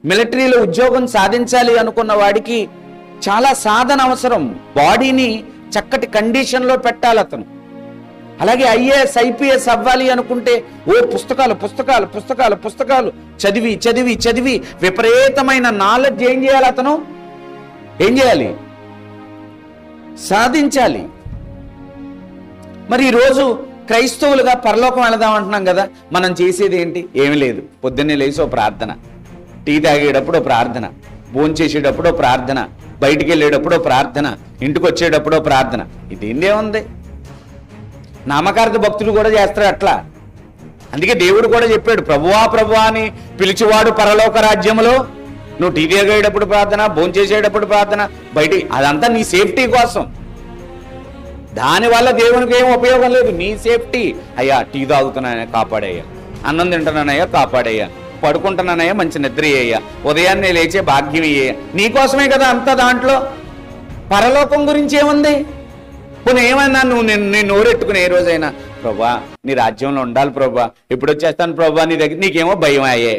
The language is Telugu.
మిలిటరీలో ఉద్యోగం సాధించాలి అనుకున్న వాడికి చాలా సాధన అవసరం. బాడీని చక్కటి కండిషన్లో పెట్టాలి అతను. అలాగే ఐఏఎస్ ఐపీఎస్ అవ్వాలి అనుకుంటే పుస్తకాలు పుస్తకాలు పుస్తకాలు పుస్తకాలు చదివి చదివి చదివి విపరీతమైన నాలెడ్జ్ ఏం చేయాలి, అతను ఏం చేయాలి, సాధించాలి. మరి ఈరోజు క్రైస్తవులుగా పరలోకం వెళదాం అంటున్నాం కదా, మనం చేసేది ఏంటి? ఏమి లేదు. పొద్దున్నే లేచి ఓ ప్రార్థన, టీ తాగేటప్పుడు ప్రార్థన, భోంచేసేటప్పుడు ప్రార్థన, బయటికి వెళ్ళేటప్పుడు ప్రార్థన, ఇంటికి వచ్చేటప్పుడు ప్రార్థన. ఇదేందే ఉంది? నామకార్థ భక్తులు కూడా చేస్తారు అట్లా. అందుకే దేవుడు కూడా చెప్పాడు, ప్రభువా ప్రభువా అని పిలిచివాడు పరలోక రాజ్యములో. నువ్వు టీ తాగేటప్పుడు ప్రార్థన, భోంచేసేటప్పుడు ప్రార్థన, బయటికి, అదంతా నీ సేఫ్టీ కోసం. దానివల్ల దేవునికి ఏం ఉపయోగం లేదు. నీ సేఫ్టీ. అయ్యా టీ తాగుతున్నానయ్యా కాపాడయ్యా, అన్నం తింటున్నానయ్యా కాపాడయ్యా, పడుకుంటున్నానయ్యా మంచి నిద్ర అయ్యా, ఉదయాన్నే లేచే భాగ్యం అయ్యా, నీకోసమే కదా అంతా. దాంట్లో పరలోకం గురించి ఏముంది? పోనీ ఏమన్నా నువ్వు నేను నోరెట్టుకుని ఏ రోజైనా, ప్రభా నీ రాజ్యంలో ఉండాలి ప్రభా, ఎప్పుడు వచ్చేస్తాను ప్రభా నీ దగ్గర, నీకేమో భయం అయ్యే.